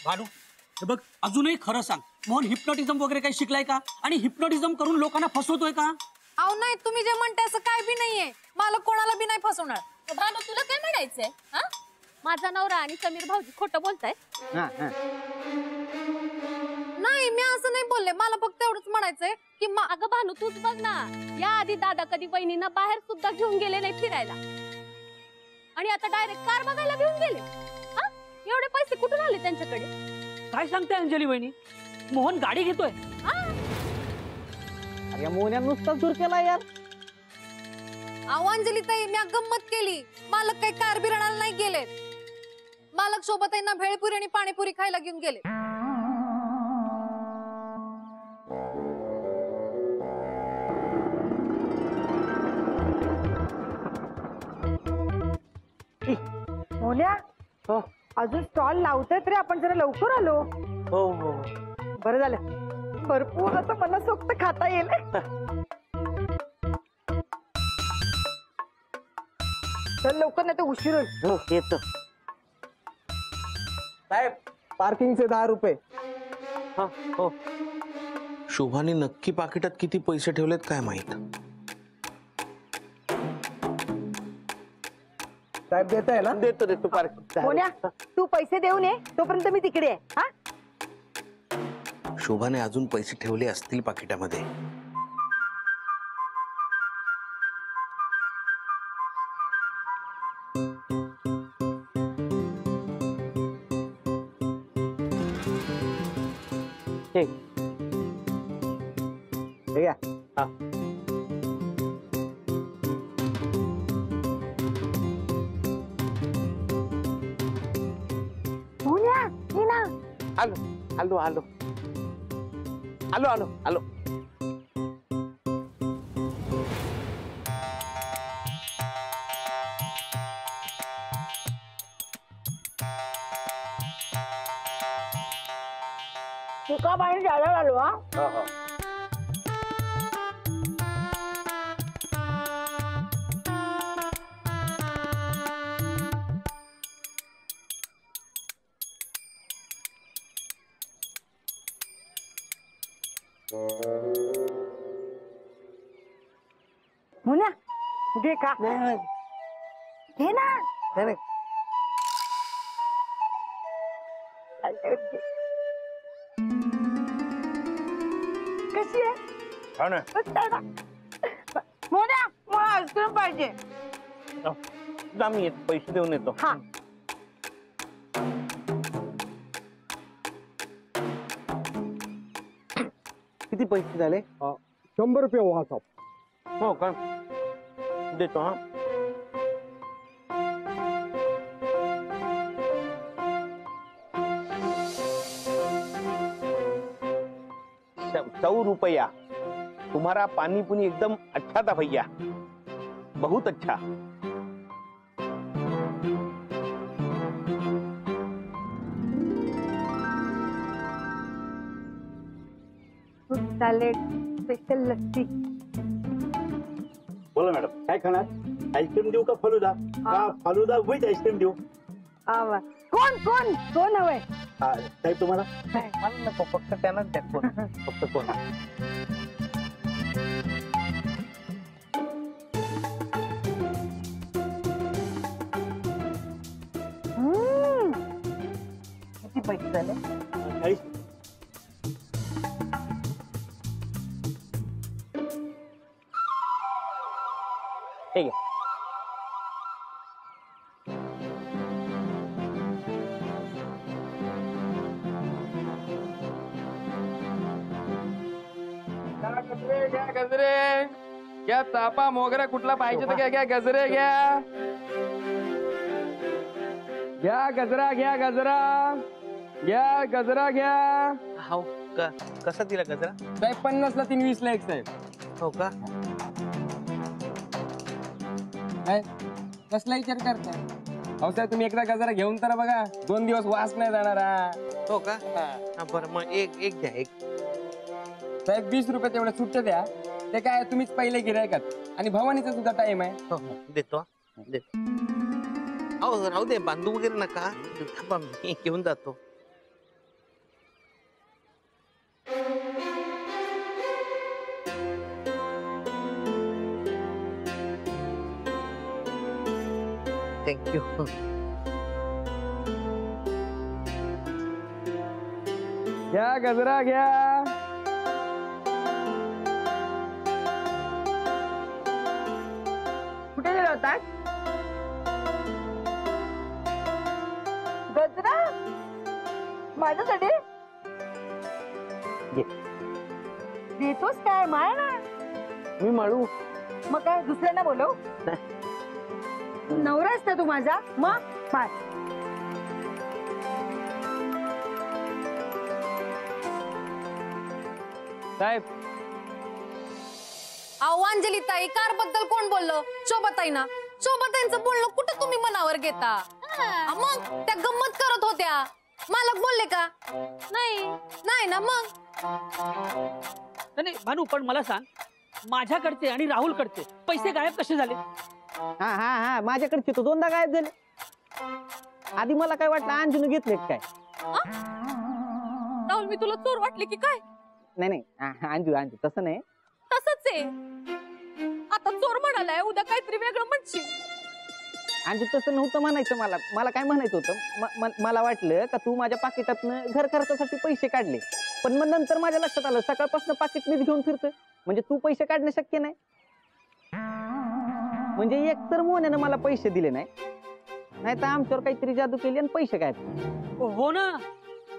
भानू हे बघ, अजूनही खरं सांग, मोहन हिप्नॉटिझम वगैरे काही शिकलाय का? आणि हिप्नॉटिझम करून लोकांना फसवतोय का? अहो नाही, तुम्ही जे म्हणताय असं काय बी नाहीये. मला कोणाला बी नाही फसवणार. भानू तुला काय म्हणायचंय? हा, माझा नवरा आणि समीर भाऊजी खोटं बोलताय? नाही, मी असं नाही बोलले. मला फक्त एवढंच म्हणायचंय की अगं भानू तूच बघ ना, या आधी दादा कधी वहिनींना बाहेर सुद्धा घेऊन गेले नाही फिरायला, आणि आता डायरेक्ट कार बघायला घेऊन गेले. हा, एवढे पैसे कुठून आले त्यांच्याकडे? काय सांगते अंजली वहिनी? मोहन गाडी घेतोय? अरे मोहन नुसता दूर केला यार. अहो अंजली ताई, मी गंमत केली. मालक काही कार बिराणाला नाही गेले. मालक सोबत आहे ना भेळपुरी आणि पाणीपुरी खायला घेऊन गेले. मोन्या, हो अजून स्टॉल लावतोय तरी आपण जरा लवकर आलो. हो हो बरं झालं, भरपूर असं मनसोक्त खाता येईल. चल लवकर, नाही तर उशीर होईल. हो येतो साहेब. पार्किंगचे 10 रुपये. हा हो. शोभाने नक्की पाकिटात किती पैसे ठेवलेत काय माहित. साहेब देत आहे ना? देतो देतो पार्किंग. मोन्या, तू पैसे देऊन ये, तोपर्यंत मी तिकडे आहे. हा, शोभाने अजून पैसे ठेवले असतील पाकिटामध्ये. ठीक. हे घ्या. हा. मोन्या ये ना. आलो आलो आलो आलो आलो आलो. तुका बाहेर जायला आलो. हा, हो हो. मोन्या घे का. नाही घे ना. नाही. कशी आहे? हो ना. मस्त आहे ना. मोन्या, मला आईस्क्रीम पाहिजे. जा मी येतो, पैसे देऊन येतो. हा, किती पैसे झाले? 100 रुपये वहा साहेब. हो का, देतो. हा, ₹100. तुम्हारा पानी पुनी एकदम अच्छा था भैया, बहुत अच्छा. Fruit salad, special lassi. बोला मॅडम, काय खाणार? आईस्क्रीम देऊ का फालुदा? का फालुदा विथ आईस्क्रीम देऊ? आवा. कोण कोण कोण हवंय? साहेब तुम्हाला? मला नको, फक्त त्यांनाच द्या. कोण? फक्त कोण? किती पैसे झाले? 40. ठीक आहे. घ्या गजरे, घ्या चापा मोगरा, कुठला पाहिजे तर घ्या गजरे, घ्या गजरा, घ्या गजरा, घ्या. हो का, कसा दिला गजरा? साहेब 50 ला 3, 20 ला 1 साहेब. हो का, कसला विचार करताय? हो साहेब, तुम्ही एकदा गजरा घेऊन तर बघा, 2 दिवस वास नाही जाणार. हो का, बरं मग एक द्या. एक साहेब 20 रुपये तेवढ्या सुट्टे द्या. ते काय, तुम्हीच पहिले गिरायकात, आणि भवानीचा सुद्धा टाइम आहे. हो हो देतो देतो. अहो राहू दे, बांधू वगैरे नका, थांबा मी घेऊन जातो. थँक्यू. घ्या गजरा घ्या. कुठे गेला होता गजरा माझ्यासाठी घे. देतोस काय माय ना मी माळू. मग काय दुसऱ्यांना बोलव. नवरा असता तू माझा मग माय. साहेब अहो अंजलीताई कार बद्दल कोण बोललं? शोभाताई ना. शोभाताईंचं बोलणं कुठं तुम्ही मनावर घेता? मग त्या गंमत करत होत्या. मालक बोलले का? नाही ना मग. नाही भानू, पण मला सांग, माझ्याकडचे आणि राहुलकडचे पैसे गायब कसे झाले? हा हा हा माझ्याकडचे तो दोनदा गायब झाले. आधी मला काय वाटलं अंजून घेतले काय. राहुल, मी तुला चोर वाटले की काय? नाही नाही अंजू अंजू तसं नाही. तसंच आहे. आता चोर म्हणालाय, उद्या काहीतरी वेगळं म्हणशील. अंजू तसं नव्हतं म्हणायचं. मला मला काय म्हणायचं होतं, मला वाटलं का तू माझ्या पाकिटातनं घर खर्चासाठी पैसे काढले. पण मग नंतर माझ्या लक्षात आलं सकाळपासून पाकिट मीच घेऊन फिरतोय, म्हणजे तू पैसे काढणे शक्य नाही. म्हणजे एक तर मोन्यानं मला पैसे दिले नाही तर आमच्यावर काहीतरी जादू केली आणि पैसे काय. हो ना,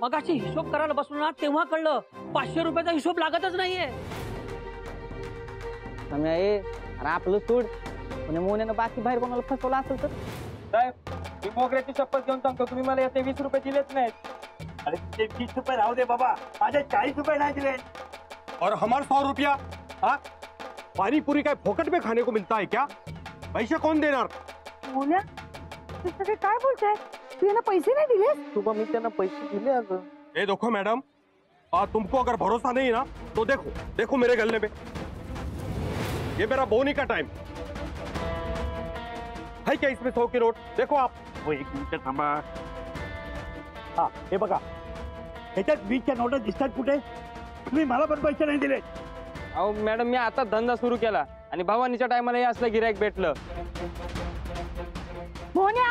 मगाशी हिशोब करायला बसलो ना तेव्हा कळलं 500 रुपयाचा हिशोब लागतच नाहीये. अरे आपलं सोड, म्हणजे मोन्यानं बाकी बाहेर कोणाला फसवलं असेल तर. साहेब मी मोगऱ्याची शपथ घेऊन सांगतो, तुम्ही मला याचे 20 रुपये दिलेच नाहीत. अरे ते 20 रुपये राहू दे बाबा, माझे 40 रुपये नाही दिले. और हमारे 100 रुपया? हाँ, पानी पूरी का फोकट में खाने को मिलता है क्या? पैसे कौन देणार? मोन्या तू सगळे काय बोलताय? तू यांना पैसे नाही दिले? तुबा मी त्यांना पैसे दिले अगं. ये देखो मैडम, तुमको अगर भरोसा नहीं ना तो देखो देखो मेरे गले में, ये मेरा बोनी का टाइम है क्या? इसमें 100 की नोट देखो आप. हो एक मिनिट थांबा. हा हे बघा, ह्याच्यात 20च्या नोटा दिसतात कुठे? तुम्ही मला पण पैसे नाही दिले. अहो मॅडम, मी आता धंदा सुरू केला आणि भवानीच्या टायमाला हे असलं गिरायक भेटलं. मोन्या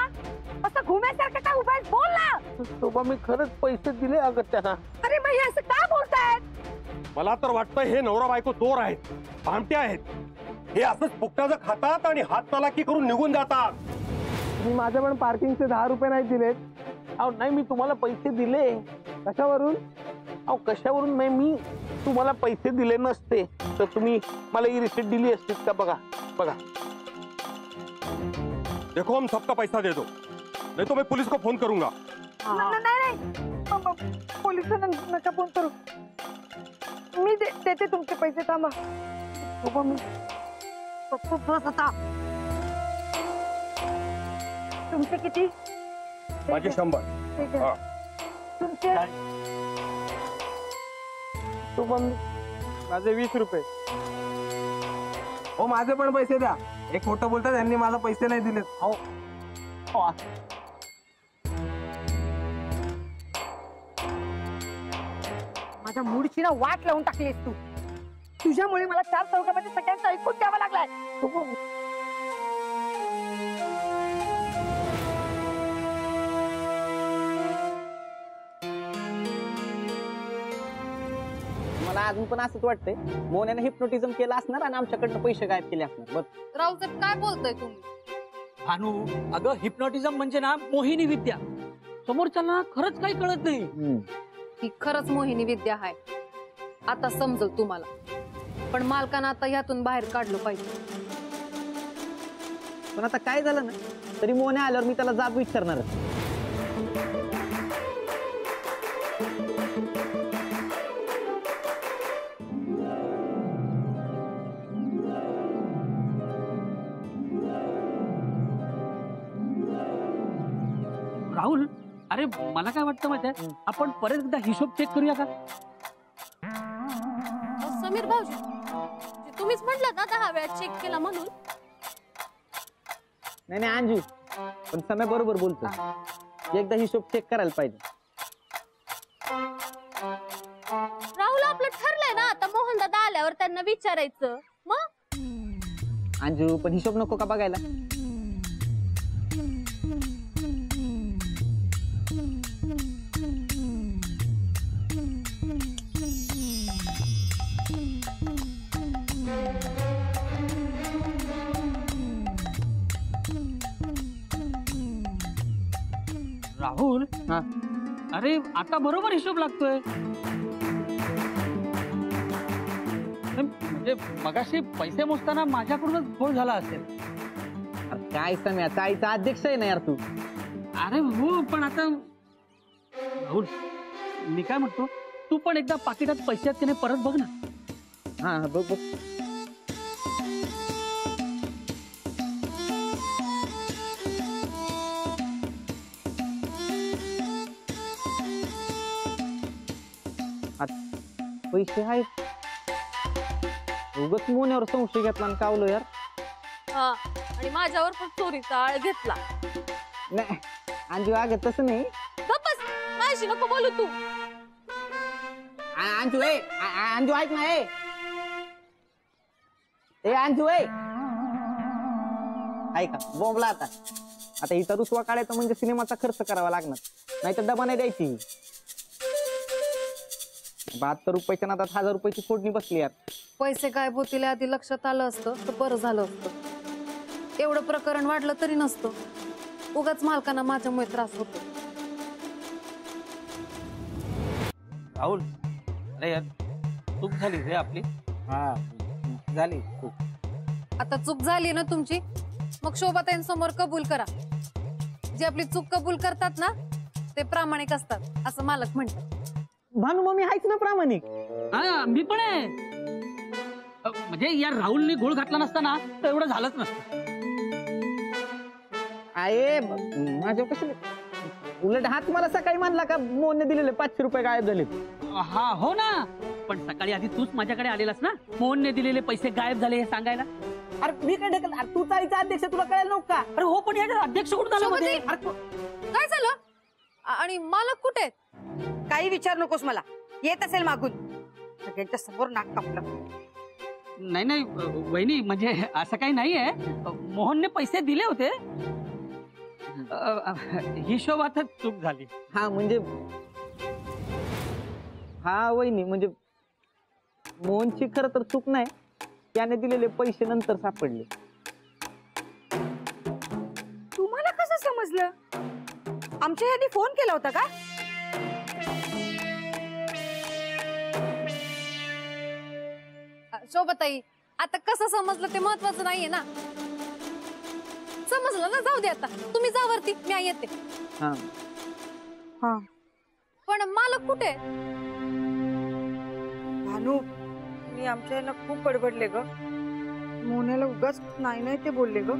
असं घुम्यासारखं काय उभा आहेस? बोल ना. तुबा मी खरंच पैसे दिले अगं त्यांना. अरे बाई असं का बोलतायत? मला तर वाटतं हे नवरा बायको चोर आहेत, भामटे आहेत. हे असंच फुकटाचं खातात आणि हात तलाकी करून निघून जातात. मी माझ्या पण पार्किंगचे 10 रुपये नाही दिलेत. अहो नाही, मी तुम्हाला पैसे दिले. कशावरून? अहो कशावरून नाही, मी तुम्हाला पैसे दिले नसते तर तुम्ही मला ही रिसीट दिली असती का? बघा बघा. देखो हम सबका पैसा दे दो, नहीं तो मैं पुलिस को फोन करूंगा. नाही पोलिसांना नका फोन करू. मी देते तुमचे पैसे. थांबा. बाबा मी बस आता. तुमचे किती? माझे 100. ठीक आहे. हा. तुमचे तुबा मी माझे 20 रुपये. हो माझे पण पैसे द्या. एक खोटं बोलतात यांनी मला पैसे नाही दिलेत. अहो माझ्या मूडची ना वाट लावून टाकलीस तू. तुझ्यामुळे मला 4 चौकामध्ये सगळ्यांचं ऐकून द्यावं लागलाय. मला अजून पण असंच वाटतंय मोन्याने हिप्नोटिझम केलं असणार आणि आमच्याकडनं पैसे गायब केले असणार. बरं राहुल साहेब काय बोलताय तुम्ही? भानू, अगं हिप्नॉटिझम म्हणजे ना मोहिनी विद्या. समोरच्याला खरंच काही कळत नाही. ही खरंच मोहिनी विद्या आहे. आता समजल तुम्हाला. पण मालकानं आता ह्यातून बाहेर काढलं पाहिजे. पण आता काय झालं ना तरी मोन्या आल्यावर मी त्याला जाब विचारणार. राहुल, अरे मला काय वाटतं माहितीये, आपण परत एकदा हिशोब चेक करूया का? समीर भाऊजी, तुम्हीच म्हटलं ना 10 वेळा चेक केला म्हणून. नाही अंजू, पण समय बरोबर बोलतो. एकदा हिशोब चेक करायला पाहिजे. राहुल, आपलं ठरलंय ना आता मोहन दादा आल्यावर त्यांना विचारायचं. मग अंजू पण हिशोब नको का बघायला? अरे आता बरोबर हिशोब लागतोय. म्हणजे मगाशी पैसे मोजताना माझ्याकडूनच घोळ झाला असेल. अरे काय सम्या, चाळीचा अध्यक्ष आहे ना यार तू. अरे हो, पण आता राहुल, मी काय म्हणतो, तू पण एकदा पाकिटात पैसे आहेत की नाही परत बघ ना. हा बघ बघ. पैसे आहेत. उगच मोन्यावर संशय घेतला आणि कावलो यार. हा, आणि माझ्यावर पण चोरीचा आळ घेतला. नाही अंजू, अगं तसं नाही. गप्पच, माझी नको बोलू तू. अंजू अंजू ऐक ना. ए अंजू ऐका, बोंबला आता. आता हिचा रुसवा काढायचा म्हणजे सिनेमाचा खर्च करावा लागणार, नाही तर डबा नाही द्यायची. 72 रुपयाच्या नादात 1000 रुपयाची फोडणी बसली यार. पैसे गायब होतील आधी लक्षात आलं असतं तर बरं झालं असतं. एवढं प्रकरण वाढलं तरी नसतं. उगाच मालकांना माझ्यामुळे त्रास होतो. राहुल, अरे यार, चूक झाली रे आपली. हा झाली. आता चूक झाली ना तुमची, मग शोभाताईंसमोर कबूल करा. जे आपली चूक कबूल करतात ना ते प्रामाणिक असतात, असं मालक म्हणतात. भानू मम्मी आहेच ना प्रामाणिक. हा, मी पण आहे. म्हणजे या राहुलने घोळ घातला नसताना तर एवढं झालंच नसतं. आहे माझ्या कशाला उलट हात मला सकाळी म्हणला का मोहनने दिलेले 500 रुपये गायब झाले. हा हो ना, पण सकाळी आधी तूच माझ्याकडे आलेलास ना, मोहनने दिलेले पैसे गायब झाले हे सांगायला. अरे मी काय ढकल, तू चाळीचा अध्यक्ष, तुला कळेल नव्हतं का? अरे हो, पण याच्या अध्यक्ष कुठं झाला मध्ये? काय झालं? आणि मालक कुठे आहेत? काही विचार नकोस मला. येत असेल मागून, सगळ्यांच्या समोर नाक कापलं. नाही नाही वहिनी, म्हणजे असं काही नाहीये. मोहनने पैसे दिले होते. हिशोबातच चूक झाली. हा म्हणजे हा वहिनी, म्हणजे मोहनची खरं तर चूक नाही, त्याने दिलेले पैसे नंतर सापडले. तुम्हाला कसं समजलं? आमच्या ह्यांनी फोन केला होता का? शोभाताई, आता कसं समजलं ते महत्वाचं नाहीये ना. समजलं ना, जाऊ दे आता. तुम्ही जा वरती, मी येते. हा हा, पण मालक कुठे? भानू, मी आमच्या यांना खूप बडबडले ग. मोन्याला उगाच नाही ते बोलले ग.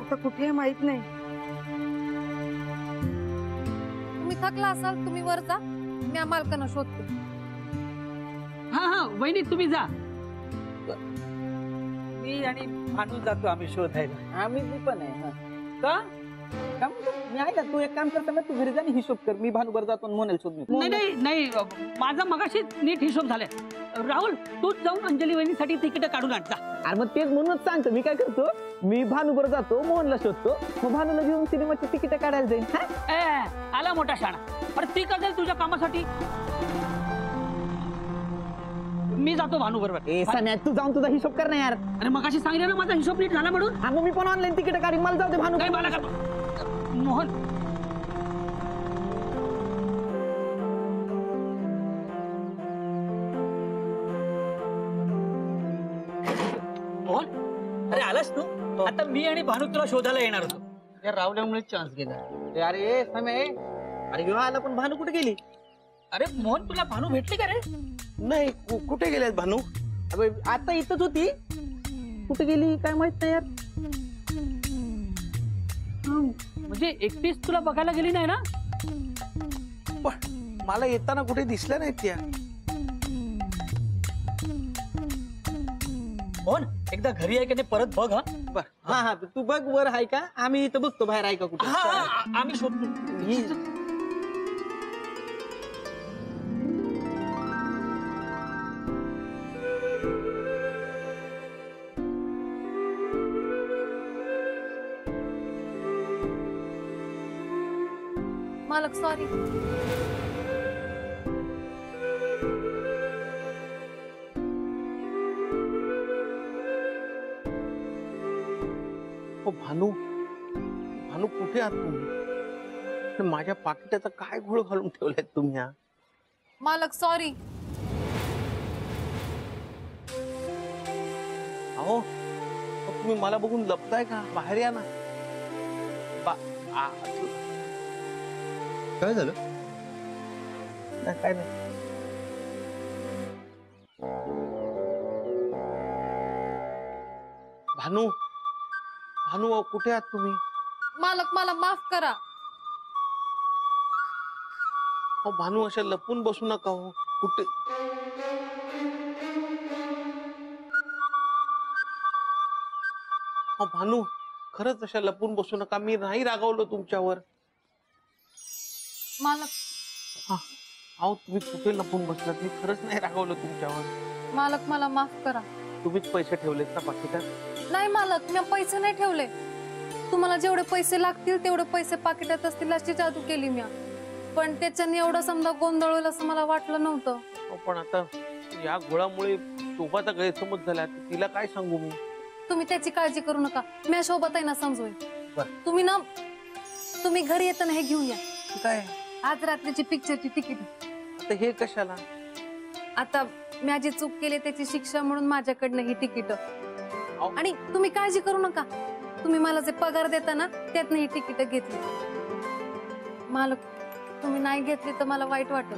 आता कुठे माहित नाही. तुम्ही थकला असाल, तुम्ही वर जा. मी मालकांना शोधते. हा हा वहिनी, तुम्ही जा. मी आणि भानू जातो आम्ही शोधायला. आम्ही पण आहे. का मी आहे ना, तू एक काम करता ना, तू घरी जा आणि हिशोब कर. मी भानूबर जातो आणि मोनाला शोधतो. नाही नाही नाही, माझा मगाशी नीट हिशोब झालाय. राहुल, तूच जाऊन अंजली वहिनीसाठी तिकीट काढून आण जा. अरे मग तेच म्हणूनच सांगतो, मी काय करतो, मी भानूबर जातो, मोहनला शोधतो, मग भानूला घेऊन सिनेमाची तिकीट काढायला जाईल. आला मोठा शाणा. अरे ती का जाईल तुझ्या कामासाठी? मी जातो भानू बरोबर. तू जाऊन तुझा हिशोब कर ना यार. अरे मगाशी सांगितलं ना माझा हिशोब नीट झाला म्हणून. हा, मग मी पण ऑनलाईन तिकीट काढीन. मला जाऊ दे भानू. काय मला मोहन, मोहन, अरे आलास तू? आता मी आणि भानू तुला शोधायला येणार होतो. या रावल्यामुळे चान्स गेला. अरे समय, अरे ह्यो आला, पण भानू कुठे गेली? अरे मोहन, तुला भानू भेटली का रे? नाही, कुठे गेलेत भानू? अबे आता इथंच होती, कुठे गेली काय माहित नाही यार. म्हणजे एकटीच तुला बघायला गेली नाही ना? पण मला येताना कुठे दिसल्या नाहीत त्या. मोहन, एकदा घरी आहे की नाही परत बघ. बर, हा हा, तू बघ वर आहे का, आम्ही इथं बघतो बाहेर आहे का कुठे. आम्ही शोधतो. मालक सॉरी. भानू, भानू कुठे आहात तुम्ही? माझ्या पाकिटाचा काय घोळ घालून ठेवलाय तुम्ही हा? मालक सॉरी. अहो तुम्ही मला बघून लपताय का? बाहेर या ना. काय झालं? नाही, काय नाही. भानू भानू अहो, कुठे आहात तुम्ही? मालक मला माफ करा. अहो भानू अशा लपून बसू नका हो. कुठे अहो भानू खरंच अशा लपून बसू नका. मी नाही रागावलो तुमच्यावर. मालक अहो तुम्ही कुठे लपून बसलात? मी खरंच नाही रागावलो तुमच्यावर. मालक मला माफ करा. तुम्हीच पैसे ठेवलेत ना पाकिटात? नाही मालक, मी पैसे नाही ठेवले. तुम्हाला जेवढे पैसे लागतील तेवढे पैसे पाकिटात असतील अशी जादू केली मी. पण त्याच्याने एवढं समजा गोंधळ होईल असं मला वाटलं नव्हतं. पण आता या घोळामुळे शोभाचा गैरसमज झाला. तिला काय सांगू मी? तुम्ही त्याची काळजी करू नका. मी शोभाताईंना समजवेन. बरं. तुम्ही घरी येताना हे घेऊन या. काय? आज रात्रीची पिक्चरची तिकीट. आता हे कशाला? आता मी जी चूक केली त्याची शिक्षा म्हणून माझ्याकडनं ही तिकीट. आणि तुम्ही काळजी करू नका. तुम्ही मला जे पगार देता ना त्यातनं ही तिकीट घेतली. मालक तुम्ही नाही घेतली तर मला वाईट वाटेल.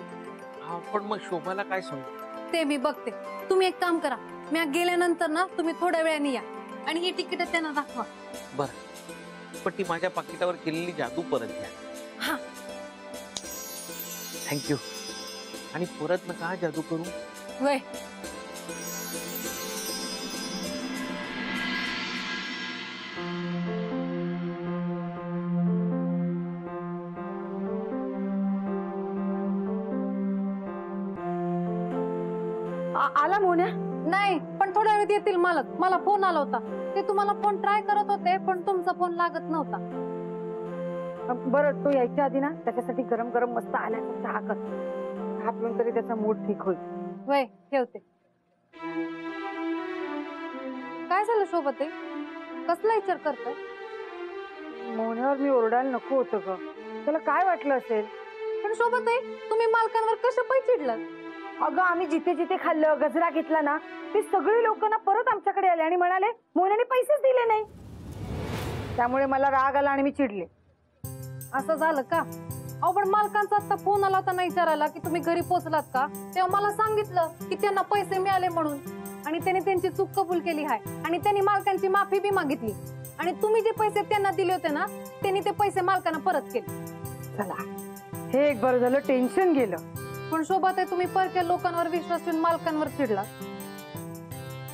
पण मग शोभाला काय सांगू? ते मी बघते. तुम्ही एक काम करा, मी गेल्यानंतर ना तुम्ही थोड्या वेळाने या आणि ही तिकीट त्यांना दाखवा. बरं, पण ती माझ्या पाकिटावर केलेली जादू परत घ्या. हा, थँक्यू. आणि परत नका जादू करू. वय आला मोन्या? नाही, पण थोड्या वेळात येतील मालक. मला फोन आला होता. ते तुम्हाला फोन ट्राय करत होते पण तुमचा फोन लागत नव्हता. बरं, तो यायच्या आधी ना त्याच्यासाठी गरम गरम मस्त आल्याचा चहा कर. चहा पिऊन तरी त्याचा मूड ठीक होईल. वय ठेवते. काय झालं शोभते? कसला विचार करतोय? मोन्यावर मी ओरडायला नको होतं ग. त्याला काय वाटलं असेल? पण शोभते तुम्ही मालकांवर कसं पै चिडलात? अगं आम्ही जिथे जिथे खाल्लं, गजरा घेतला ना, ते सगळे लोक ना परत आमच्याकडे आले आणि म्हणाले मोन्याने पैसेच दिले नाही. त्यामुळे मला राग आला आणि मी चिडले. असं झालं का? अहो पण मालकांचा आता फोन आला होता ना विचारायला की तुम्ही घरी पोहोचलात का. तेव्हा मला सांगितलं की त्यांना पैसे मिळाले म्हणून आणि त्यांनी त्यांची चूक कबूल केली आहे आणि त्यांनी मालकांची माफी बी मागितली. आणि तुम्ही जे पैसे त्यांना दिले होते ना त्यांनी ते पैसे मालकांना परत केले. चला, हे एक बरं झालं, टेन्शन गेलं. पण शोभात आहे तुम्ही परक्या लोकांवर विश्वास ठेवून मालकांवर चिडला.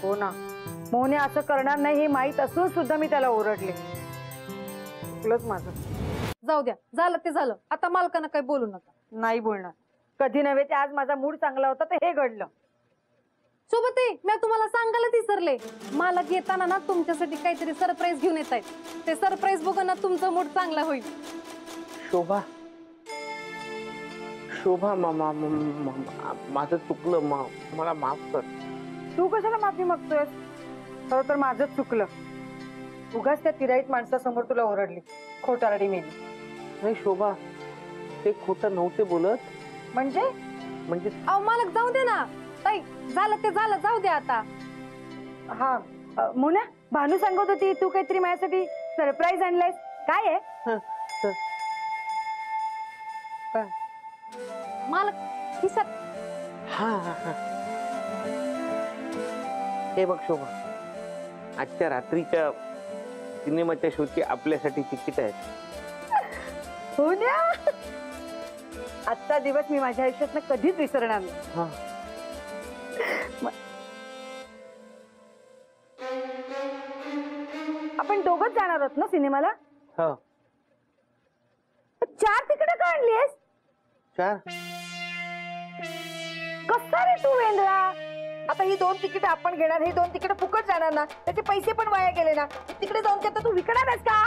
हो ना, मोने असं करणार नाही हे माहित असून सुद्धा मी त्याला ओरडले. चुकलंच माझं. जाऊ द्या, झालं ते झालं. आता मालकांना काही बोलू नका. नाही बोलणार. कधी नव्हे ते आज माझा मूड चांगला होता तर हे घडलं. शोभते मी तुम्हाला सांगायलाच विसरले. मालक येताना ना तुमच्यासाठी काहीतरी सरप्राईज घेऊन येत आहेत. ते सरप्राईज बघून ना तुमचा मूड चांगला होईल. शोभा शोभा माझं चुकलं. मला माफ कर. तू कशाला माफी मागतोय? खरं तर माझंच चुकलं. उगाच त्या तिराईत माणसासमोर तुला ओरडली, खोटारडी मेली. नाही शोभा, ते खोटं नव्हते बोलत. म्हणजे अहो मालक जाऊ दे ना ताई. झालं ते झालं, जाऊ दे आता. हा मोना, भानू सांगत होती तू काहीतरी माझ्यासाठी सरप्राईज आणलायस. काय आहे? काय? मालक खिशात. हा हे बघ शोभा, आजच्या रात्रीच्या सिनेमाच्या शोची आपल्यासाठी तिकीट आहेत. हो ना, आजचा दिवस मी माझ्या आयुष्यात कधीच विसरणार नाही. आपण दोघंच जाणार आहोत ना सिनेमाला? 4 तिकीट का आणलीस? 4? कसा रे तू वेंद्रा? आता ही 2 तिकीट आपण घेणार, हे 2 तिकीट फुकट जाणार ना, त्याचे पैसे पण वाया गेले ना. तिकडे जाऊन तू विकणार आहेस का?